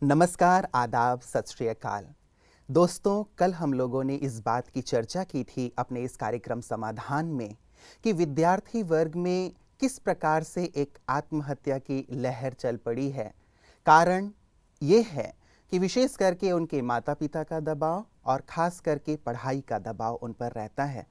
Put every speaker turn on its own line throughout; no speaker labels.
नमस्कार, आदाब, सत श्री अकाल। दोस्तों, कल हम लोगों ने इस बात की चर्चा की थी अपने इस कार्यक्रम समाधान में कि विद्यार्थी वर्ग में किस प्रकार से एक आत्महत्या की लहर चल पड़ी है। कारण ये है कि विशेष करके उनके माता पिता का दबाव और खास करके पढ़ाई का दबाव उन पर रहता है।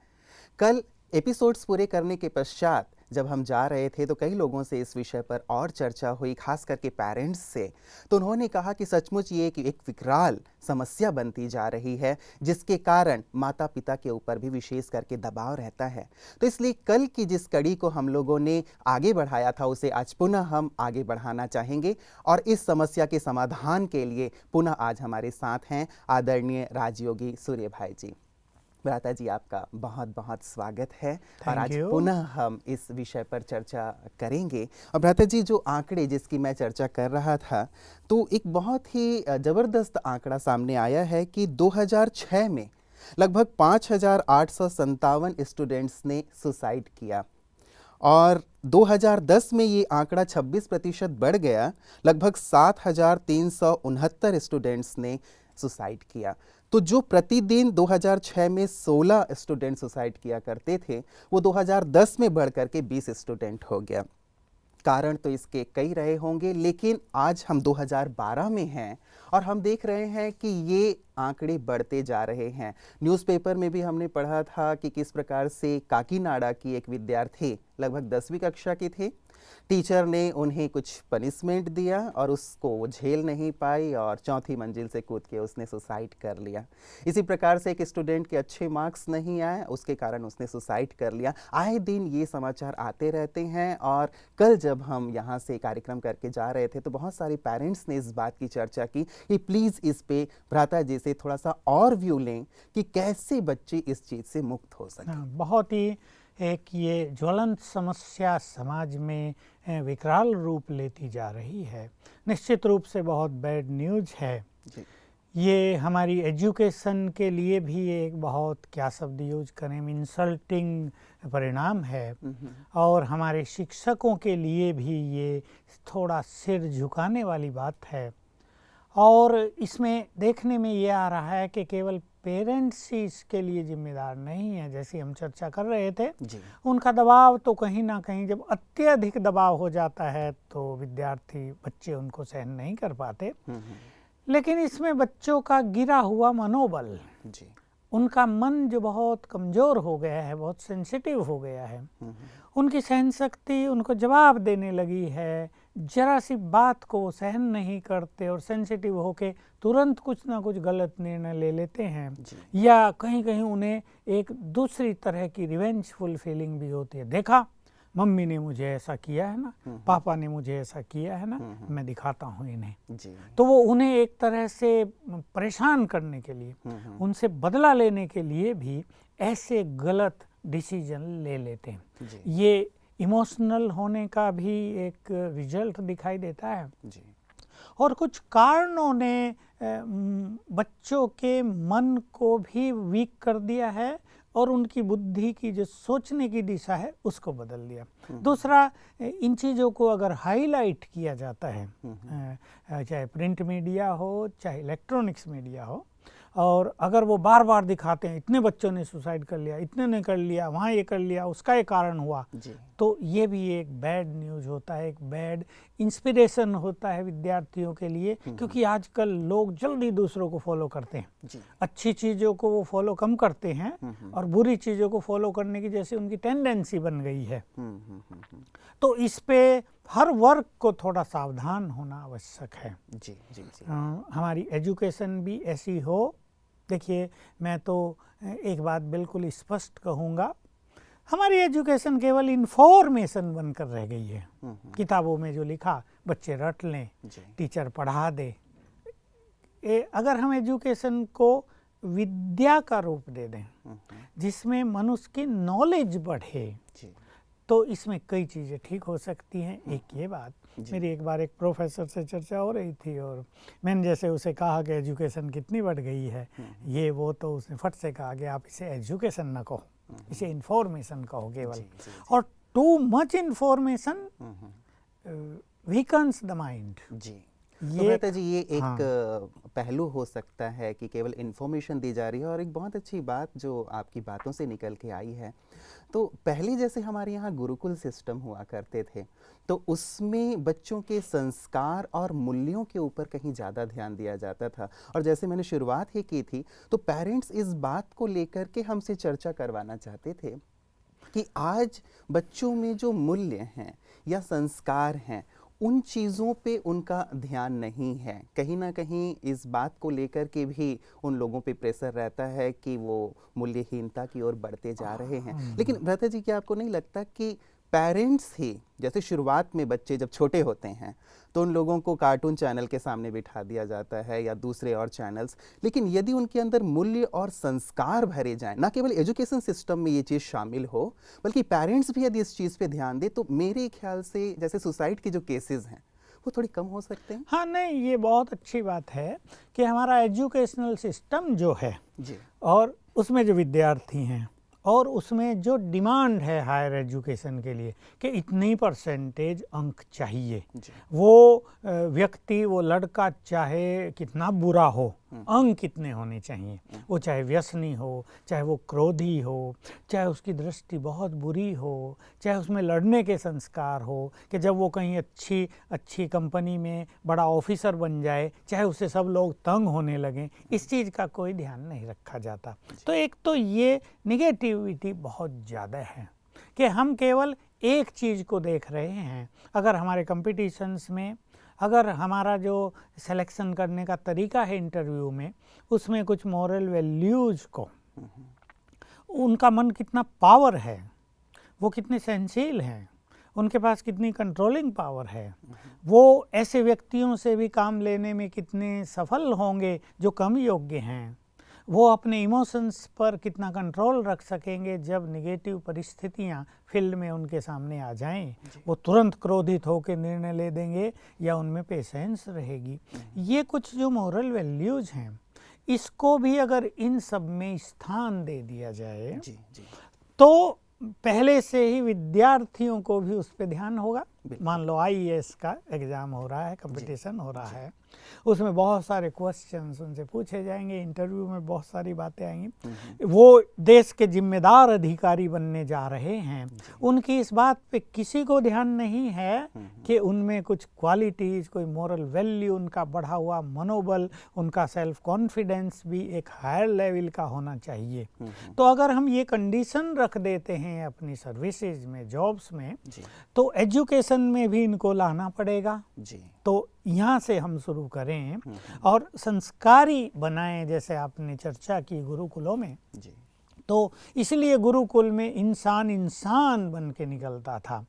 कल एपिसोड्स पूरे करने के पश्चात जब हम जा रहे थे तो कई लोगों से इस विषय पर और चर्चा हुई, खास करके पेरेंट्स से। तो उन्होंने कहा कि सचमुच ये एक विकराल समस्या बनती जा रही है, जिसके कारण माता पिता के ऊपर भी विशेष करके दबाव रहता है। तो इसलिए कल की जिस कड़ी को हम लोगों ने आगे बढ़ाया था, उसे आज पुनः हम आगे बढ़ाना चाहेंगे। और इस समस्या के समाधान के लिए पुनः आज हमारे साथ हैं आदरणीय राजयोगी सूर्य भाई जी। भ्राता जी, आपका बहुत बहुत स्वागत है और आज पुनः हम इस विषय पर चर्चा करेंगे। और भ्राता जी, जो आंकड़े जिसकी मैं चर्चा कर रहा था, तो एक बहुत ही ज़बरदस्त आंकड़ा सामने आया है कि 2006 में लगभग 5,857 स्टूडेंट्स ने सुसाइड किया और 2010 में ये आंकड़ा 26% बढ़ गया, लगभग 7,369 स्टूडेंट्स ने सुसाइड किया। तो जो प्रतिदिन 2006 में 16 स्टूडेंट सुसाइड किया करते थे, वो 2010 में बढ़ करके 20 स्टूडेंट हो गया। कारण तो इसके कई रहे होंगे, लेकिन आज हम 2012 में हैं और हम देख रहे हैं कि ये आंकड़े बढ़ते जा रहे हैं। न्यूज़पेपर में भी हमने पढ़ा था कि किस प्रकार से काकीनाडा की एक विद्यार्थी लगभग 10वीं कक्षा की थी, टीचर ने उन्हें कुछ पनिशमेंट दिया और उसको वो झेल नहीं पाई और 4थी मंजिल से कूद के उसने सुसाइड कर लिया। इसी प्रकार से एक स्टूडेंट के अच्छे मार्क्स नहीं आए, उसके कारण उसने सुसाइड कर लिया। आए दिन ये समाचार आते रहते हैं और कल जब हम यहाँ से कार्यक्रम करके जा रहे थे तो बहुत सारे पेरेंट्स ने इस बात की चर्चा की कि प्लीज़ इस पे भ्राता जी से थोड़ा सा और व्यू लें कि कैसे बच्चे इस चीज़ से मुक्त हो सकें।
बहुत ही एक ये ज्वलंत समस्या समाज में विकराल रूप लेती जा रही है। निश्चित रूप से बहुत बैड न्यूज़ है जी। ये हमारी एजुकेशन के लिए भी एक बहुत, क्या शब्द यूज करें, इंसल्टिंग परिणाम है और हमारे शिक्षकों के लिए भी ये थोड़ा सिर झुकाने वाली बात है। और इसमें देखने में ये आ रहा है कि केवल पेरेंट्स ही इसके लिए जिम्मेदार नहीं है। जैसे हम चर्चा कर रहे थे जी। उनका दबाव तो कहीं ना कहीं, जब अत्यधिक दबाव हो जाता है तो विद्यार्थी बच्चे उनको सहन नहीं कर पाते। लेकिन इसमें बच्चों का गिरा हुआ मनोबल जी, उनका मन जो बहुत कमज़ोर हो गया है, बहुत सेंसिटिव हो गया है, उनकी सहन शक्ति उनको जवाब देने लगी है। जरा सी बात को सहन नहीं करते और सेंसिटिव होके तुरंत कुछ ना कुछ गलत निर्णय ले लेते हैं, या कहीं कहीं उन्हें एक दूसरी तरह की रिवेंजफुल फीलिंग भी होती है। देखा, मम्मी ने मुझे ऐसा किया है ना, पापा ने मुझे ऐसा किया है ना, मैं दिखाता हूँ इन्हें जी। तो वो उन्हें एक तरह से परेशान करने के लिए, उनसे बदला लेने के लिए भी ऐसे गलत डिसीजन ले लेते हैं। ये इमोशनल होने का भी एक रिजल्ट दिखाई देता है जी। और कुछ कारणों ने बच्चों के मन को भी वीक कर दिया है और उनकी बुद्धि की जो सोचने की दिशा है उसको बदल दिया। दूसरा, इन चीज़ों को अगर हाईलाइट किया जाता है, चाहे प्रिंट मीडिया हो चाहे इलेक्ट्रॉनिक्स मीडिया हो, और अगर वो बार बार दिखाते हैं इतने बच्चों ने सुसाइड कर लिया, इतने ने कर लिया, वहाँ ये कर लिया, उसका ये कारण हुआ, तो ये भी एक बैड न्यूज़ होता है, एक बैड इंस्पिरेशन होता है विद्यार्थियों के लिए। क्योंकि आजकल लोग जल्दी दूसरों को फॉलो करते हैं, अच्छी चीज़ों को वो फॉलो कम करते हैं और बुरी चीज़ों को फॉलो करने की जैसे उनकी टेंडेंसी बन गई है। तो इस पे हर वर्ग को थोड़ा सावधान होना आवश्यक है जी, जी, जी। हमारी एजुकेशन भी ऐसी हो। देखिए, मैं तो एक बात बिल्कुल स्पष्ट कहूँगा, हमारी एजुकेशन केवल इन्फॉर्मेशन बनकर रह गई है। किताबों में जो लिखा बच्चे रट लें, टीचर पढ़ा दे। अगर हम एजुकेशन को विद्या का रूप दे दें जिसमें मनुष्य की नॉलेज बढ़े, तो इसमें कई चीज़ें ठीक हो सकती हैं। एक ये बात, मेरी एक बार एक प्रोफेसर से चर्चा हो रही थी और मैंने जैसे उसे कहा कि एजुकेशन कितनी बढ़ गई है, ये वो, तो उसने फट से कहा कि आप इसे एजुकेशन ना कहो, इसे इंफॉर्मेशन कहो केवल। और too much information weakens the mind जी।
तो भ्राता जी ये एक
हाँ।
पहलू हो सकता है कि केवल इन्फॉर्मेशन दी जा रही है, और एक बहुत अच्छी बात जो आपकी बातों से निकल के आई है, तो पहले जैसे हमारे यहाँ गुरुकुल सिस्टम हुआ करते थे, तो उसमें बच्चों के संस्कार और मूल्यों के ऊपर कहीं ज़्यादा ध्यान दिया जाता था। और जैसे मैंने शुरुआत ही की थी, तो पेरेंट्स इस बात को लेकर के हमसे चर्चा करवाना चाहते थे कि आज बच्चों में जो मूल्य हैं या संस्कार हैं, उन चीज़ों पे उनका ध्यान नहीं है। कहीं ना कहीं इस बात को लेकर के भी उन लोगों पे प्रेशर रहता है कि वो मूल्यहीनता की ओर बढ़ते जा रहे हैं। लेकिन भ्राता जी, क्या आपको नहीं लगता कि पेरेंट्स ही, जैसे शुरुआत में बच्चे जब छोटे होते हैं तो उन लोगों को कार्टून चैनल के सामने बिठा दिया जाता है या दूसरे और चैनल्स, लेकिन यदि उनके अंदर मूल्य और संस्कार भरे जाएं, ना केवल एजुकेशन सिस्टम में ये चीज़ शामिल हो, बल्कि पेरेंट्स भी यदि इस चीज़ पे ध्यान दे, तो मेरे ख्याल से जैसे सुसाइड के जो केसेस हैं वो थोड़ी कम हो सकते हैं।
हाँ, नहीं, ये बहुत अच्छी बात है कि हमारा एजुकेशनल सिस्टम जो है
जी
और उसमें जो विद्यार्थी हैं और उसमें जो डिमांड है हायर एजुकेशन के लिए कि इतनी परसेंटेज अंक चाहिए,
जी
वो व्यक्ति, वो लड़का चाहे कितना बुरा हो, अंक कितने होने चाहिए। वो चाहे व्यसनी हो, चाहे वो क्रोधी हो, चाहे उसकी दृष्टि बहुत बुरी हो, चाहे उसमें लड़ने के संस्कार हो कि जब वो कहीं अच्छी कंपनी में बड़ा ऑफिसर बन जाए, चाहे उससे सब लोग तंग होने लगें, इस चीज़ का कोई ध्यान नहीं रखा जाता। तो एक तो ये निगेटिविटी बहुत ज़्यादा है कि हम केवल एक चीज़ को देख रहे हैं। अगर हमारे कंपटीशंस में, अगर हमारा जो सिलेक्शन करने का तरीका है इंटरव्यू में, उसमें कुछ मॉरल वैल्यूज़ को, उनका मन कितना पावर है, वो कितने सहनशील हैं, उनके पास कितनी कंट्रोलिंग पावर है, वो ऐसे व्यक्तियों से भी काम लेने में कितने सफल होंगे जो कम योग्य हैं, वो अपने इमोशंस पर कितना कंट्रोल रख सकेंगे जब निगेटिव परिस्थितियां फील्ड में उनके सामने आ जाएं, वो तुरंत क्रोधित होकर निर्णय ले देंगे या उनमें पेशेंस रहेगी। ये कुछ जो मॉरल वैल्यूज़ हैं, इसको भी अगर इन सब में स्थान दे दिया जाए
जी जी
तो पहले से ही विद्यार्थियों को भी उस पर ध्यान होगा। मान लो आईएएस का एग्ज़ाम हो रहा है, कंपटीशन हो रहा है, उसमें बहुत सारे क्वेश्चंस उनसे पूछे जाएंगे, इंटरव्यू में बहुत सारी बातें आएंगी। वो देश के जिम्मेदार अधिकारी बनने जा रहे हैं, उनकी इस बात पे किसी को ध्यान नहीं है कि उनमें कुछ क्वालिटीज़, कोई मॉरल वैल्यू, उनका बढ़ा हुआ मनोबल, उनका सेल्फ कॉन्फिडेंस भी एक हायर लेवल का होना चाहिए। तो अगर हम ये कंडीशन रख देते हैं अपनी सर्विसेज में, जॉब्स में, तो एजुकेशन में भी इनको लाना पड़ेगा।
जी
तो यहाँ से हम शुरू करें और संस्कारी बनाएं, जैसे आपने चर्चा की गुरुकुलों में।
जी
तो इसलिए गुरुकुल में इंसान इंसान बन के निकलता था,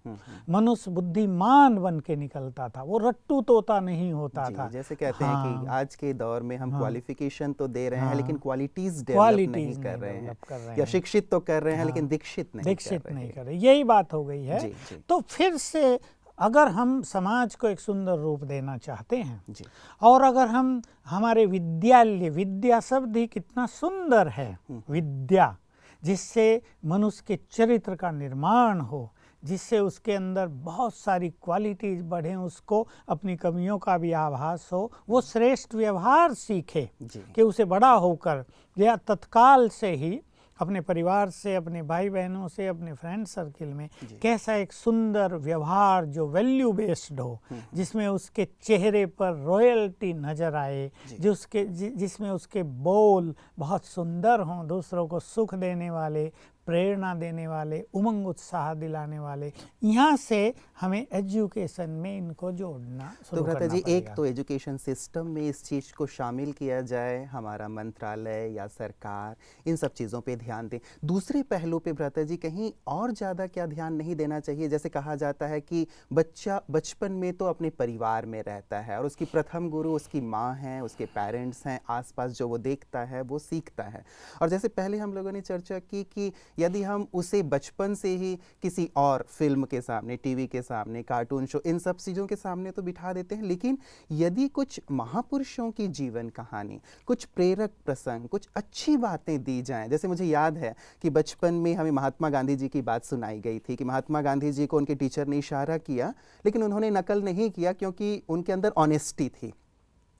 मनुष्य बुद्धिमान बन के निकलता था, वो रट्टू तोता नहीं होता था।
जैसे कहते हैं कि आज के दौर में हम क्वालिफिकेशन तो दे रहे हैं, लेकिन क्वालिटीज डेवलप नहीं कर रहे हैं, या शिक्षित तो कर रहे हैं लेकिन दीक्षित नहीं कर रहे।
यही बात हो गई है। तो फिर से अगर हम समाज को एक सुंदर रूप देना चाहते हैं, और अगर हम हमारे विद्यालय, विद्या शब्द ही कितना सुंदर है, विद्या, जिससे मनुष्य के चरित्र का निर्माण हो, जिससे उसके अंदर बहुत सारी क्वालिटीज बढ़ें, उसको अपनी कमियों का भी आभास हो, वो श्रेष्ठ व्यवहार सीखे कि उसे बड़ा होकर या तत्काल से ही अपने परिवार से, अपने भाई बहनों से, अपने फ्रेंड सर्किल में कैसा एक सुंदर व्यवहार जो वैल्यू बेस्ड हो, जिसमें उसके चेहरे पर रॉयल्टी नज़र आए, जिसमें उसके बोल बहुत सुंदर हों, दूसरों को सुख देने वाले, प्रेरणा देने वाले, उमंग उत्साह दिलाने वाले। यहाँ से हमें एजुकेशन में इनको जोड़ना शुरू करना पड़ेगा।
जी, एक तो एजुकेशन सिस्टम में इस चीज़ को शामिल किया जाए, हमारा मंत्रालय या सरकार इन सब चीज़ों पे ध्यान दें। दूसरे पहलू पे भ्राता जी कहीं और ज़्यादा क्या ध्यान नहीं देना चाहिए? जैसे कहा जाता है कि बच्चा बचपन में तो अपने परिवार में रहता है और उसकी प्रथम गुरु उसकी माँ हैं, उसके पेरेंट्स हैं, आसपास जो वो देखता है वो सीखता है। और जैसे पहले हम लोगों ने चर्चा की कि यदि हम उसे बचपन से ही किसी और फिल्म के सामने, टीवी के सामने, कार्टून शो, इन सब चीज़ों के सामने तो बिठा देते हैं, लेकिन यदि कुछ महापुरुषों की जीवन कहानी, कुछ प्रेरक प्रसंग, कुछ अच्छी बातें दी जाएं, जैसे मुझे याद है कि बचपन में हमें महात्मा गांधी जी की बात सुनाई गई थी कि महात्मा गांधी जी को उनके टीचर ने इशारा किया, लेकिन उन्होंने नकल नहीं किया क्योंकि उनके अंदर ऑनेस्टी थी।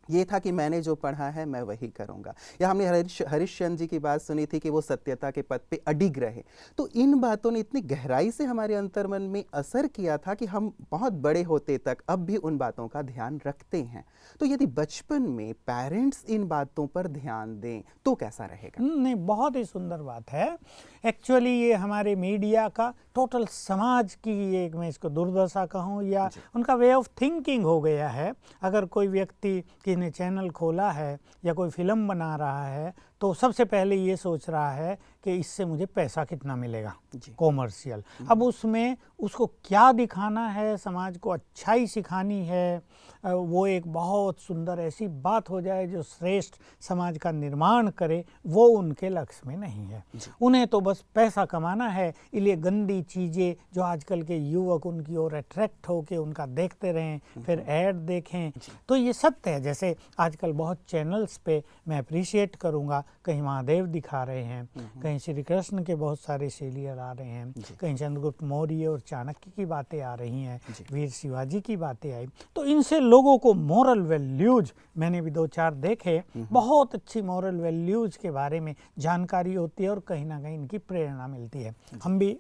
ये था कि मैंने जो पढ़ा है मैं वही करूंगा। या हमने हरिश्चंद्र जी की बात सुनी थी कि वो सत्यता के पथ पे अडिग रहे। तो इन बातों ने इतनी गहराई से हमारे अंतर्मन में असर किया था कि हम बहुत बड़े होते तक अब भी उन बातों का ध्यान रखते हैं। तो यदि बचपन में पेरेंट्स इन बातों पर ध्यान दें तो कैसा रहेगा?
नहीं, बहुत ही सुंदर बात है। एक्चुअली ये हमारे मीडिया का, टोटल समाज की एक, मैं इसको दुर्दशा कहूँ या उनका वे ऑफ थिंकिंग हो गया है। अगर कोई व्यक्ति किसी चैनल खोला है या कोई फिल्म बना रहा है तो सबसे पहले ये सोच रहा है कि इससे मुझे पैसा कितना मिलेगा, कॉमर्शियल। अब उसमें उसको क्या दिखाना है, समाज को अच्छाई सिखानी है, वो एक बहुत सुंदर ऐसी बात हो जाए जो श्रेष्ठ समाज का निर्माण करे, वो उनके लक्ष्य में नहीं है। उन्हें तो बस पैसा कमाना है, इसलिए गंदी चीज़ें जो आजकल के युवक उनकी ओर अट्रैक्ट होके उनका देखते रहें, फिर ऐड देखें। तो ये सत्य है। जैसे आजकल बहुत चैनल्स पे मैं अप्रिशिएट करूँगा, कहीं महादेव दिखा रहे हैं, कहीं श्री कृष्ण के बहुत सारे सीरियल आ रहे हैं, कहीं चंद्रगुप्त मौर्य और चाणक्य की बातें आ रही हैं, वीर शिवाजी की बातें आई। तो इनसे लोगों को मोरल वैल्यूज, मैंने भी 2-4 देखे, बहुत अच्छी मोरल वैल्यूज के बारे में जानकारी होती है और कहीं ना कहीं इनकी प्रेरणा मिलती है।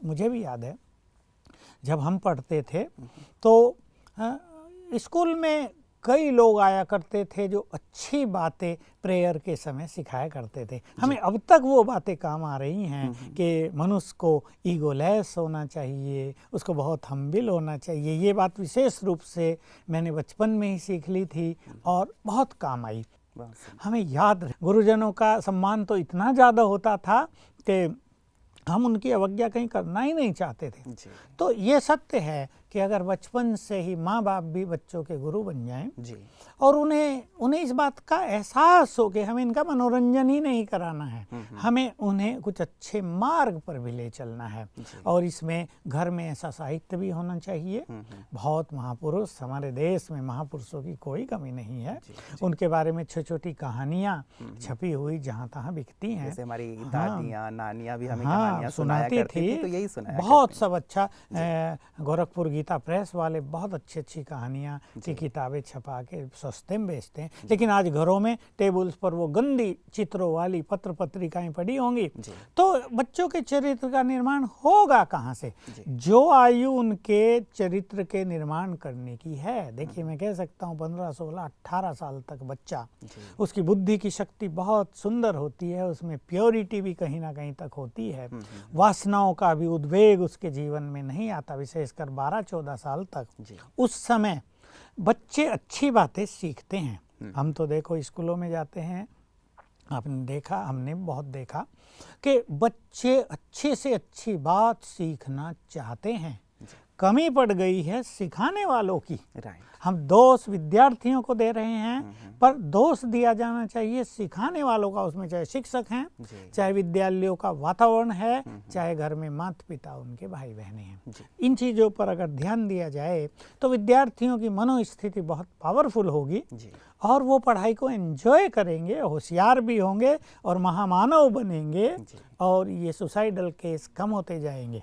मुझे भी याद है जब हम पढ़ते थे तो स्कूल में कई लोग आया करते थे जो अच्छी बातें प्रेयर के समय सिखाया करते थे। हमें अब तक वो बातें काम आ रही हैं कि मनुष्य को ईगोलेस होना चाहिए, उसको बहुत हम्बिल होना चाहिए। ये बात विशेष रूप से मैंने बचपन में ही सीख ली थी और बहुत काम आई। हमें याद, गुरुजनों का सम्मान तो इतना ज़्यादा होता था कि हम उनकी अवज्ञा कहीं करना ही नहीं चाहते थे। तो ये सत्य है कि अगर बचपन से ही माँ बाप भी बच्चों के गुरु बन जाएं और उन्हें इस बात का एहसास हो कि हमें इनका मनोरंजन ही नहीं कराना है, हमें उन्हें कुछ अच्छे मार्ग पर भी ले चलना है। और इसमें घर में ऐसा साहित्य भी होना चाहिए। बहुत महापुरुष हमारे देश में, महापुरुषों की कोई कमी नहीं है। उनके बारे में छोटी छोटी कहानियाँ छपी हुई जहाँ तहाँ बिकती हैं।
जैसे हमारी दादियाँ, नानियाँ भी हमें कहानियाँ सुनाती थी, तो यही सुनाया
बहुत सब अच्छा। गोरखपुर गीता प्रेस वाले बहुत अच्छी अच्छी कहानियाँ की किताबें छपा के सस्ते में बेचते हैं। लेकिन आज घरों में टेबल्स पर वो गंदी चित्रों वाली पत्र पत्रिकाएं पड़ी होंगी, तो बच्चों के चरित्र का निर्माण होगा कहाँ से? जो आयु उनके चरित्र के निर्माण करने की है, देखिए मैं कह सकता हूँ 15, 16, 18 साल तक बच्चा, उसकी बुद्धि की शक्ति बहुत सुंदर होती है, उसमें प्योरिटी भी कहीं ना कहीं तक होती है, वासनाओं का भी उद्वेग उसके जीवन में नहीं आता, विशेषकर 12-14 साल तक। उस समय बच्चे अच्छी बातें सीखते हैं। हम तो देखो स्कूलों में जाते हैं, आपने देखा, हमने बहुत देखा कि बच्चे अच्छे से अच्छी बात सीखना चाहते हैं। कमी पड़ गई है सिखाने वालों की। हम दोष विद्यार्थियों को दे रहे हैं, पर दोष दिया जाना चाहिए सिखाने वालों का। उसमें चाहे शिक्षक हैं, चाहे विद्यालयों का वातावरण है, चाहे घर में माता पिता उनके भाई बहनें हैं। इन चीज़ों पर अगर ध्यान दिया जाए तो विद्यार्थियों की मनोस्थिति बहुत पावरफुल होगी और वो पढ़ाई को एंजॉय करेंगे, होशियार भी होंगे और महामानव बनेंगे और ये सुसाइडल केस कम होते जाएंगे।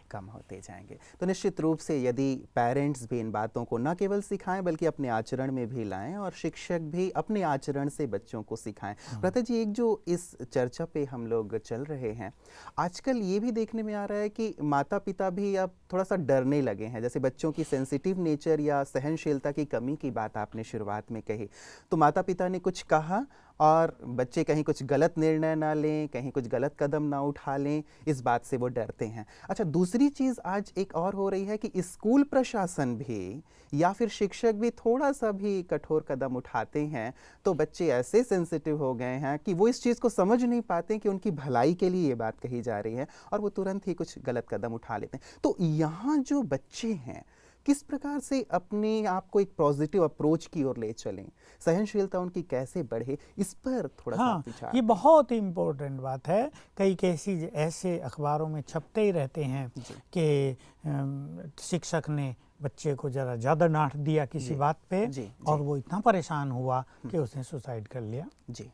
तो निश्चित रूप से यदि पेरेंट्स भी इन बातों को न केवल सिखाएं बल्कि अपने आचरण में भी लाएं और शिक्षक भी अपने आचरण से बच्चों को सिखाएं। प्रथा जी, एक जो इस चर्चा पे हम लोग चल रहे हैं, आजकल ये भी देखने में आ रहा है कि माता पिता भी अब थोड़ा सा डरने लगे हैं। जैसे बच्चों की सेंसिटिव नेचर या सहनशीलता की कमी की बात आपने शुरुआत में कही, तो माता पिता ने कुछ कहा और बच्चे कहीं कुछ गलत निर्णय ना लें, कहीं कुछ गलत कदम ना उठा लें, इस बात से वो डरते हैं। अच्छा, दूसरी चीज़ आज एक और हो रही है कि स्कूल प्रशासन भी या फिर शिक्षक भी थोड़ा सा भी कठोर कदम उठाते हैं तो बच्चे ऐसे सेंसिटिव हो गए हैं कि वो इस चीज़ को समझ नहीं पाते कि उनकी भलाई के लिए ये बात कही जा रही है और वो तुरंत ही कुछ गलत कदम उठा लेते हैं। तो यहाँ जो बच्चे हैं, किस प्रकार से अपने आप को एक पॉजिटिव अप्रोच की ओर ले चलें, सहनशीलता उनकी कैसे बढ़े, इस पर थोड़ा सा
हाँ,
विचार
ये
दें।
बहुत इम्पोर्टेंट बात है। कई केसेस ऐसे अखबारों में छपते ही रहते हैं
जी।
कि शिक्षक ने बच्चे को ज़रा ज़्यादा डांट दिया किसी
जी,
बात पे
जी,
और
जी।
वो इतना परेशान हुआ कि उसने सुसाइड कर लिया।
जी।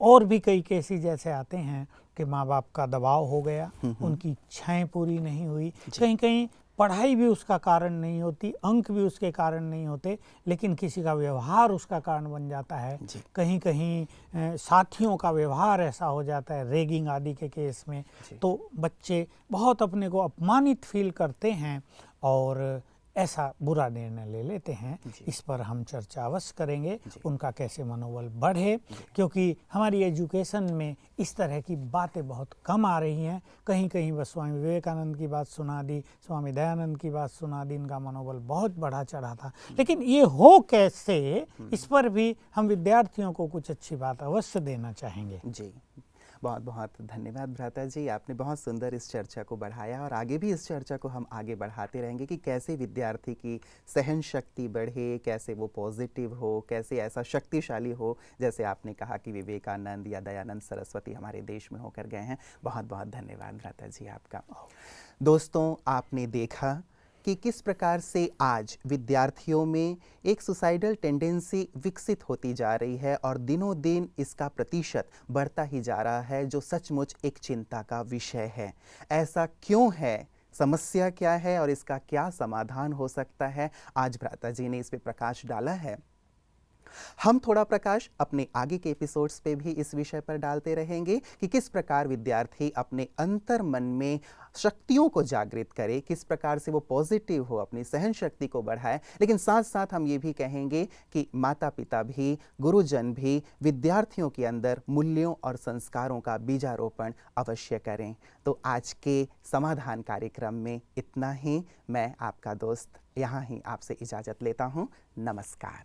और भी कई केसेस ऐसे आते हैं कि माँ बाप का दबाव हो गया, उनकी इच्छाएं पूरी नहीं हुई, कहीं कहीं पढ़ाई भी उसका कारण नहीं होती, अंक भी उसके कारण नहीं होते, लेकिन किसी का व्यवहार उसका कारण बन जाता है।
जी।
कहीं कहीं साथियों का व्यवहार ऐसा हो जाता है रेगिंग आदि के केस में,
जी।
तो बच्चे बहुत अपने को अपमानित फील करते हैं और ऐसा बुरा निर्णय ले लेते हैं।
जी।
इस पर हम चर्चा अवश्य करेंगे,
जी।
उनका कैसे मनोबल बढ़े, क्योंकि हमारी एजुकेशन में इस तरह की बातें बहुत कम आ रही हैं। कहीं कहीं बस स्वामी विवेकानंद की बात सुना दी, स्वामी दयानंद की बात सुना दी, इनका मनोबल बहुत बढ़ा चढ़ा था, लेकिन ये हो कैसे, इस पर भी हम विद्यार्थियों को कुछ अच्छी बात अवश्य देना चाहेंगे।
जी, बहुत बहुत धन्यवाद भ्राता जी, आपने बहुत सुंदर इस चर्चा को बढ़ाया और आगे भी इस चर्चा को हम आगे बढ़ाते रहेंगे कि कैसे विद्यार्थी की सहन शक्ति बढ़े, कैसे वो पॉजिटिव हो, कैसे ऐसा शक्तिशाली हो जैसे आपने कहा कि विवेकानंद या दयानंद सरस्वती हमारे देश में होकर गए हैं। बहुत बहुत धन्यवाद भ्राता जी आपका। दोस्तों, आपने देखा कि किस प्रकार से आज विद्यार्थियों में एक सुसाइडल टेंडेंसी विकसित होती जा रही है और दिनों दिन इसका प्रतिशत बढ़ता ही जा रहा है, जो सचमुच एक चिंता का विषय है। ऐसा क्यों है, समस्या क्या है और इसका क्या समाधान हो सकता है, आज भ्राता जी ने इस पे प्रकाश डाला है। हम थोड़ा प्रकाश अपने आगे के एपिसोड्स पे भी इस विषय पर डालते रहेंगे कि किस प्रकार विद्यार्थी अपने अंतर मन में शक्तियों को जागृत करे, किस प्रकार से वो पॉजिटिव हो, अपनी सहन शक्ति को बढ़ाए। लेकिन साथ साथ हम ये भी कहेंगे कि माता पिता भी, गुरुजन भी विद्यार्थियों के अंदर मूल्यों और संस्कारों का बीजारोपण अवश्य करें। तो आज के समाधान कार्यक्रम में इतना ही। मैं आपका दोस्त यहाँ ही आपसे इजाज़त लेता हूँ। नमस्कार।